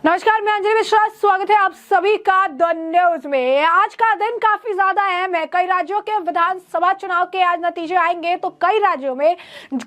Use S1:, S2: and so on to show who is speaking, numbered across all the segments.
S1: नमस्कार, मैं अंजलि मिश्रा। स्वागत है आप सभी का द न्यूज में। आज का दिन काफी ज्यादा अहम है। कई राज्यों के विधानसभा चुनाव के आज नतीजे आएंगे, तो कई राज्यों में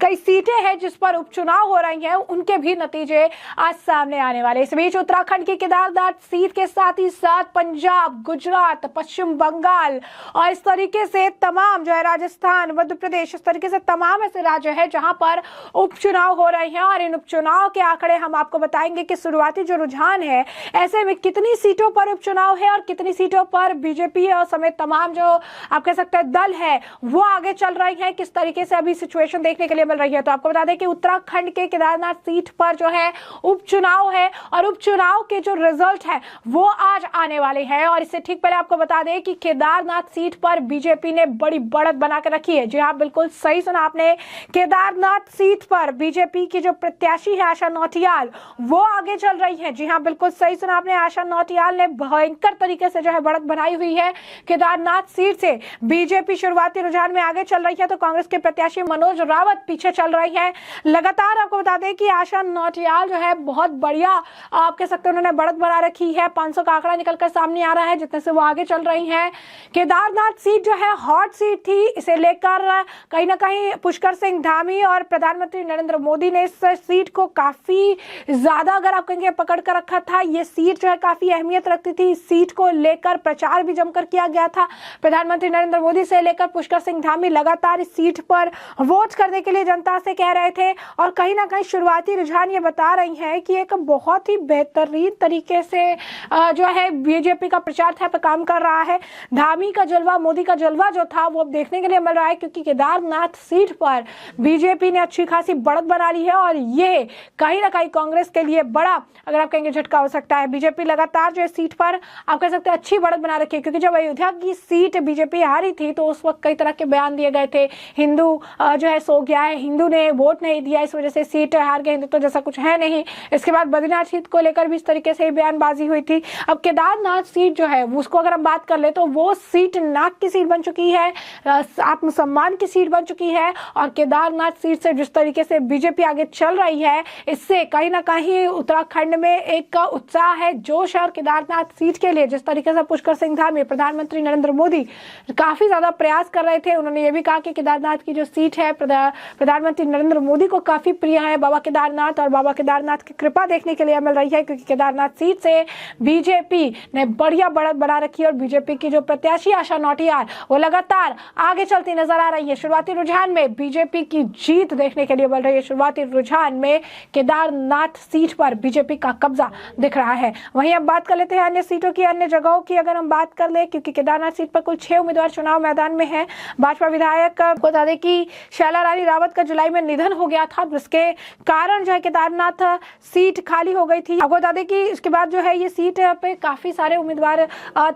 S1: कई सीटें हैं जिस पर उपचुनाव हो रही हैं, उनके भी नतीजे आज सामने आने वाले। इस बीच उत्तराखंड की केदारनाथ सीट के साथ ही साथ पंजाब, गुजरात, पश्चिम बंगाल और इस तरीके से तमाम जो है राजस्थान, मध्य प्रदेश, इस तरीके से तमाम ऐसे राज्य है जहां पर उपचुनाव हो रहे हैं। और इन उपचुनाव के आंकड़े हम आपको बताएंगे कि शुरुआती जो रुझान है, ऐसे में कितनी सीटों पर उपचुनाव है और कितनी सीटों पर बीजेपी और समेत तमाम जो आप कह सकते हैं दल है वो आगे चल रही है, किस तरीके से अभी सिचुएशन देखने के लिए मिल रही है। तो आपको बता दें कि उत्तराखंड के केदारनाथ सीट पर जो है उपचुनाव है और उपचुनाव के जो रिजल्ट है वो आज आने वाले हैं। और इससे ठीक पहले आपको बता दें कि केदारनाथ सीट पर बीजेपी ने बड़ी बढ़त बना के रखी है। जी हाँ, बिल्कुल सही सुना आपने। केदारनाथ सीट पर बीजेपी की जो प्रत्याशी है आशा नौटियाल, वो आगे चल रही है। जी हाँ, बिल्कुल सही सुना आपने। आशा नौटियाल ने भयंकर तरीके से जो है बढ़त बनाई हुई है केदारनाथ सीट से। बीजेपी शुरुआती रुझान में आगे चल रही है, तो कांग्रेस के प्रत्याशी मनोज रावत पीछे चल रही है। लगातार आपको बता दें कि आशा नौटियाल जो है बहुत बढ़िया आप कह सकते हैं उन्होंने बढ़त बना रखी है। 500 का आंकड़ा निकलकर सामने आ रहा है, जितने से वो आगे चल रही है। केदारनाथ सीट जो है हॉट सीट थी, इसे लेकर कहीं ना कहीं पुष्कर सिंह धामी और प्रधानमंत्री नरेंद्र मोदी ने इस सीट को काफी ज्यादा, अगर आप कहेंगे, पकड़ कर रखा था। ये सीट जो है काफी अहमियत रखती थी। इस सीट को लेकर प्रचार भी जमकर किया गया था। प्रधानमंत्री नरेंद्र मोदी से लेकर पुष्कर सिंह धामी लगातार इस सीट पर वोट करने के लिए जनता से कह रहे थे। और कहीं ना कहीं शुरुआती रुझान ये बता रही है कि एक बहुत ही बेहतरीन तरीके से जो है बीजेपी का प्रचार था पे काम कर रहा है। धामी का जलवा, मोदी का जलवा जो था वो अब देखने के लिए मिल रहा है, क्योंकि केदारनाथ सीट पर बीजेपी ने अच्छी खासी बढ़त बना ली है। और ये कहीं ना कहीं कांग्रेस के लिए बड़ा, अगर आप कहेंगे, झटका हो सकता है। बीजेपी लगातार जो है सीट पर आप कह सकते हैं अच्छी बढ़त बना रखी है, क्योंकि जब अयोध्या की सीट बीजेपी हारी थी तो उस वक्त कई तरह के बयान दिए गए थे। हिंदू जो है सो गया है, हिंदू ने वोट नहीं दिया, इस वजह से सीट हार गए, हिंदुत्व जैसा कुछ है नहीं। इसके बाद बद्रीनाथ सीट को लेकर भी इस तरीके से बयानबाजी हुई थी। अब केदारनाथ सीट जो है उसको अगर हम बात कर ले तो वो सीट नाक की सीट बन चुकी है, आत्मसम्मान की सीट बन चुकी है। और केदारनाथ सीट से जिस तरीके से बीजेपी आगे चल रही है, इससे कहीं ना कहीं उत्तराखंड में एक उत्साह है, जोश है। और केदारनाथ सीट के लिए जिस तरीके से पुष्कर सिंह धामी, प्रधानमंत्री नरेंद्र मोदी काफी ज्यादा प्रयास कर रहे थे। उन्होंने ये भी कहा कि केदारनाथ की जो सीट है प्रधानमंत्री नरेंद्र मोदी को काफी प्रिय है बाबा केदारनाथ, और बाबा केदारनाथ की कृपा देखने के लिए मिल रही है, क्योंकि केदारनाथ सीट से बीजेपी ने बढ़िया बढ़त बना रखी है। और बीजेपी की जो प्रत्याशी आशा नौटियाल वो लगातार आगे चलती नजर आ रही है। शुरुआती रुझान में बीजेपी की जीत देखने के लिए मिल रही है। शुरुआती रुझान में केदारनाथ सीट पर बीजेपी का कब्जा दिख रहा है। वहीं अब बात कर लेते हैं अन्य सीटों की, अन्य जगहों की। अगर हम बात कर ले, क्योंकि केदारनाथ सीट पर कुल 6 उम्मीदवार चुनाव मैदान में हैं। भाजपा विधायक बता दें कि शैला रानी रावत का जुलाई में निधन हो गया था, जिसके कारण जो है केदारनाथ सीट खाली हो गई थी। आपको बता दें कि इसके बाद जो है ये सीट पे काफी सारे उम्मीदवार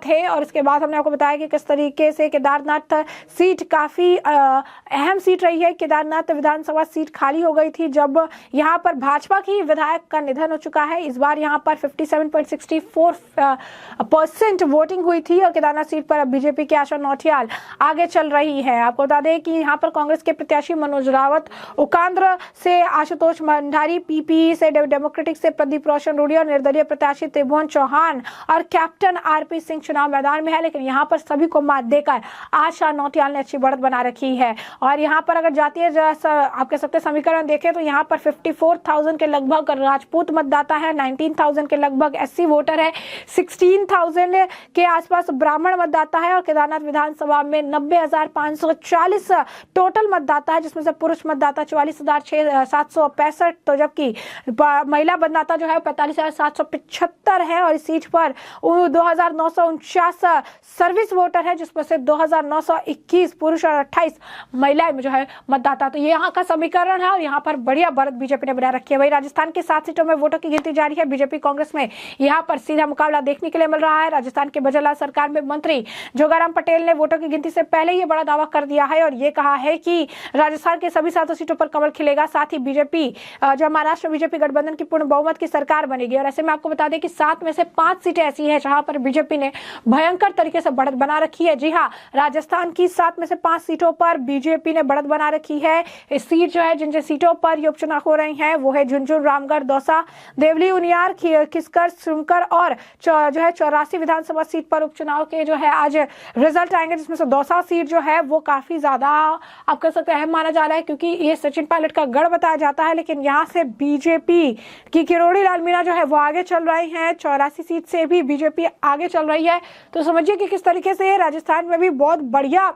S1: थे। और इसके बाद हमने आपको बताया कि किस तरीके से केदारनाथ सीट काफी अहम सीट रही है। केदारनाथ विधानसभा सीट खाली हो गई थी जब यहाँ पर भाजपा की विधायक का निधन हो चुका है। इस बार यहाँ पर 57.64% वोटिंग हुई थी। और केदारनाथ सीट पर अब बीजेपी की आशा नौटियाल आगे चल रही है। आपको बता दें कि यहाँ पर कांग्रेस के प्रत्याशी मनोज रावत, उकांद्र से आशुतोष भंडारी, पीपी से डेमोक्रेटिक से प्रदीप रोशन रूडी और निर्दलीय प्रत्याशी त्रिभुवन चौहान और कैप्टन आरपी सिंह चुनाव मैदान में है। लेकिन यहाँ पर सभी को मात देकर आशा नौटियाल ने अच्छी बढ़त बना रखी है। और यहाँ पर अगर जातीय आप कह सकते हैं समीकरण देखें तो यहाँ पर 54,000 के लगभग राजपूत मतदाता है, 19,000 के लगभग एससी वोटर है, 16,000 के आसपास ब्राह्मण मतदाता है। और केदारनाथ विधानसभा में 90,540 टोटल मतदाता है, जिसमें से पुरुष मतदाता 44,765, तो जबकि महिला मतदाता जो है 45,775 है। और इस सीट पर 2,949 सर्विस वोटर है, जिसमें से 2,921 पुरुष और 28 महिलाएं जो है मतदाता। तो ये यहाँ का समीकरण है और यहाँ पर बढ़िया बढ़त बीजेपी ने बना रखी है। वही राजस्थान के 7 सीटों में वोटों की गिनती जारी है। बीजेपी कांग्रेस में यहाँ पर सीधा मुकाबला देखने के लिए मिल रहा है। राजस्थान के बजरलाल सरकार में मंत्री जोगाराम पटेल ने वोटों की गिनती से पहले ये बड़ा दावा कर दिया है और ये कहा है कि राजस्थान के सभी 7 सीटों पर कमल खिलेगा। साथ ही बीजेपी जो महाराष्ट्र बीजेपी गठबंधन की पूर्ण बहुमत की सरकार बनेगी। और ऐसे में आपको बता दें कि 7 में से 5 सीटें ऐसी है जहां पर बीजेपी ने भयंकर तरीके से बढ़त बना रखी है। जी हाँ, राजस्थान की 7 में से 5 सीटों पर बीजेपी ने बढ़त बना रखी है। इस सीट जो है जिन सीटों पर ये उपचुनाव हो रहे हैं वो है झुंझुनू, रामगढ़, दौसा, देवली, उनियार, खिसकर सुमकर और जो है 84 विधानसभा सीट पर उपचुनाव के जो है आज रिजल्ट आएंगे, जिसमें से दौसा सीट जो है वो काफी ज्यादा आप कह सकते हैं अहम माना जा रहा है, क्योंकि ये सचिन पायलट का गढ़ बताया जाता है। लेकिन यहाँ से बीजेपी की किरोड़ी लाल मीणा जो है वो आगे चल रही हैं, 84 सीट से भी बीजेपी आगे चल रही है। तो समझिए कि किस तरीके से राजस्थान में भी बहुत बढ़िया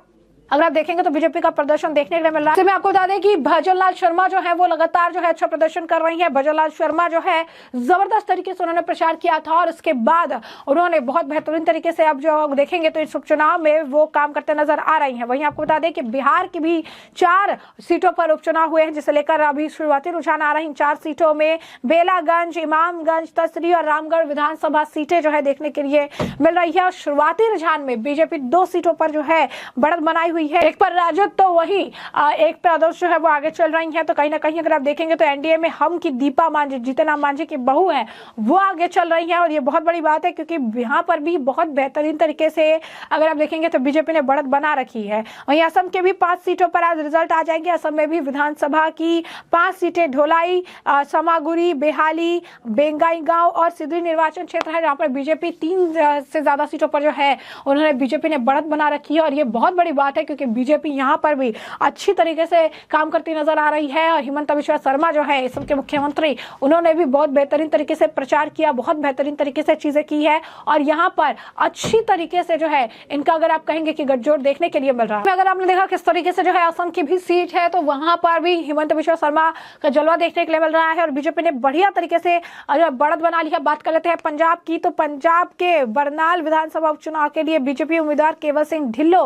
S1: अगर आप देखेंगे तो बीजेपी का प्रदर्शन देखने के लिए मिल रहा है। मैं आपको बता दें कि भजनलाल शर्मा जो है वो लगातार जो है अच्छा प्रदर्शन कर रही है। भजनलाल शर्मा जो है जबरदस्त तरीके से उन्होंने प्रचार किया था और उसके बाद उन्होंने बहुत बेहतरीन तरीके से अब जो देखेंगे तो इस उपचुनाव में वो काम करते नजर आ रही है। वहीं आपको बता दें कि बिहार की भी 4 सीटों पर उपचुनाव हुए हैं, जिसे लेकर अभी शुरुआती रुझान आ रही हैं। 4 सीटों में बेलागंज, इमामगंज, तसरी और रामगढ़ विधानसभा सीटें जो है देखने के लिए मिल रही है। और शुरुआती रुझान में बीजेपी 2 सीटों पर जो है बढ़त बनाई हुई है, एक पर राजद तो वही एक पर आदर्श जो है वो आगे चल रही है। तो कहीं ना कहीं अगर आप देखेंगे तो एनडीए में हम की दीपा मांझी, जीतनराम मांझी की बहू है, वो आगे चल रही है। और ये बहुत बड़ी बात है, क्योंकि यहाँ पर भी बहुत बेहतरीन तरीके से अगर आप देखेंगे तो बीजेपी ने बढ़त बना रखी है। वहीं असम के भी 5 सीटों पर आज रिजल्ट आ जाएंगे। असम में भी विधानसभा की 5 सीटें ढोलाई, समागुरी, बेहाली, बेंगाईगांव और सिद्धि निर्वाचन क्षेत्र है, जहाँ पर बीजेपी 3 से ज्यादा सीटों पर जो है उन्होंने बीजेपी ने बढ़त बना रखी है। और ये बहुत बड़ी बात है, क्योंकि बीजेपी यहां पर भी अच्छी तरीके से काम करती नजर आ रही है। और हिमंता बिश्वा शर्मा जो है असम के मुख्यमंत्री, उन्होंने भी बहुत बेहतरीन तरीके से प्रचार किया, बहुत बेहतरीन तरीके से चीजें की है। और यहां पर अच्छी तरीके से जो है इनका अगर आप कहेंगे कि गठजोड़ देखने के लिए मिल रहा है। अगर आपने देखा किस तरीके से जो है असम की भी सीट है, तो वहां पर भी हिमंता बिश्वा शर्मा का जलवा देखने के लिए मिल रहा है और बीजेपी ने बढ़िया तरीके से बढ़त बना ली है। बात कर लेते हैं पंजाब की, तो पंजाब के बरनाल विधानसभा उपचुनाव के लिए बीजेपी उम्मीदवार केवल सिंह ढिल्लो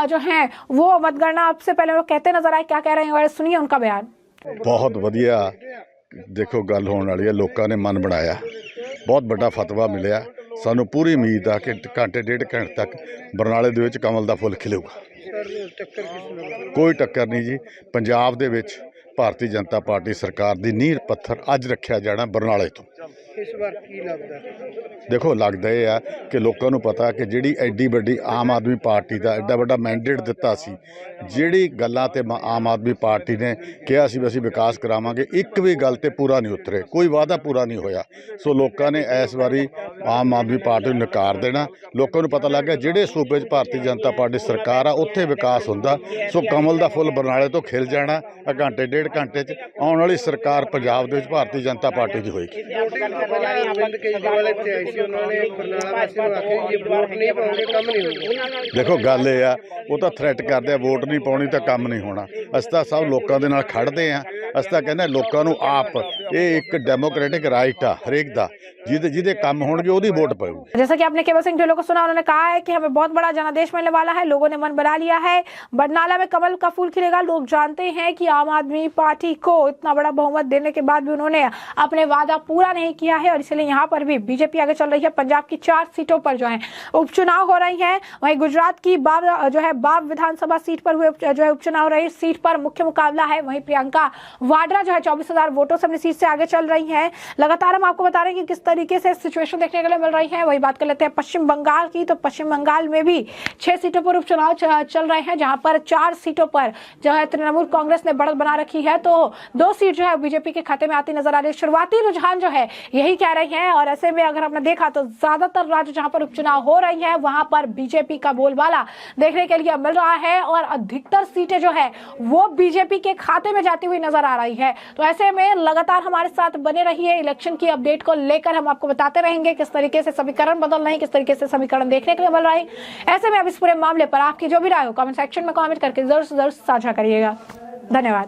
S1: जो है वो मतगणना आपसे पहले वो कहते नजर आए। क्या कह रहे हैं, सुनिए उनका बयान।
S2: बहुत ਵਧੀਆ देखो गल होने वाली है, लोगों ने मन बनाया, बहुत बड़ा फतवा मिलिया। सानू पूरी उम्मीद आ कि घंटे 1.5 घंटे तक बरनाले दे विच कमल दा फुल खिलेगा। कोई टक्कर नहीं जी। पंजाब दे विच भारतीय जनता पार्टी सरकार दी नींह पत्थर अज रखिया जाना बरनाले तो।
S3: इस बार की लगदा
S2: देखो लगता यह है कि लोगों को पता कि जिहड़ी एड्डी वड्डी आम आदमी पार्टी का एड्डा वड्डा मैंडेट दिता सी, जिहड़ी गल्लां ते आम आदमी पार्टी ने कहा सी असीं विकास करावांगे, एक भी गल ते पूरा नहीं उतरे, कोई वादा पूरा नहीं होया। सो लोगों ने इस बारी आम आदमी पार्टी नूं नकार देना। लोगों को पता लग गया जिहड़े सूबे भारतीय जनता पार्टी सरकार आ उत्थे विकास हुंदा। सो कमल दा फुल बरनाले तो खिल जाना। घंटे 1.5 घंटे च आउण वाली सरकार पंजाब दे विच भारतीय जनता पार्टी दी होएगी। देखो गल ये आ, वो तो थ्रैट करते वोट नहीं पाउणी तो काम नहीं होना। असीं तां सब लोगों के नाल खड़दे आ। असीं तां कहंदे लोगों नूं आप ये एक डेमोक्रेटिक राइट आ हरेक दा, जिहदे काम होणगे ओहदी वोट पाऊगी।
S1: जैसा कि आपने केवल सिंह ढिल्लों को सुना, उन्होंने कहा है कि हमें बहुत बड़ा जनादेश मिलने वाला है, लोगों ने मन बना लिया है, बरनाला में कमल का फूल खिलेगा। लोग जानते हैं कि आम आदमी पार्टी को इतना बड़ा बहुमत देने के बाद भी उन्होंने अपने वादा पूरा नहीं किया है और इसलिए यहाँ पर भी बीजेपी आगे चल रही है। पंजाब की 4 सीटों पर जो है उपचुनाव हो रही है। वहीं गुजरात की बाब विधानसभा सीट पर हुए जो है उपचुनाव रही सीट पर मुख्य मुकाबला है। वहीं प्रियंका वाड्रा जो है 24,000 वोटों से अपनी सीट से आगे चल रही है। लगातार हम आपको बता रहे हैं कि किस तरीके से सिचुएशन देखने के लिए मिल रही है। वही बात कर लेते हैं पश्चिम बंगाल की, तो पश्चिम बंगाल में भी 6 सीटों पर उपचुनाव चल रहे हैं, जहां पर 4 सीटों पर जो है तृणमूल कांग्रेस ने बढ़त बना रखी है, तो 2 सीट जो है बीजेपी के खाते में आती नजर आ रही है। शुरुआती रुझान जो है यही कह रही है और ऐसे में अगर आपने देखा तो ज्यादातर राज्य जहां पर उपचुनाव हो रही है वहां पर बीजेपी का बोलबाला देखने के लिए मिल रहा है और अधिकतर सीटें जो है वो बीजेपी के खाते में जाती हुई नजर आ रही है। तो ऐसे में लगातार हमारे साथ बने रहिए, इलेक्शन की अपडेट को लेकर हम आपको बताते रहेंगे किस तरीके से समीकरण बदल रहे हैं, किस तरीके से समीकरण देखने के लिए मिल रहा है। ऐसे में अब इस पूरे मामले पर आपकी जो भी राय हो कमेंट सेक्शन में कमेंट करके जरूर से जरूर साझा करिएगा। धन्यवाद।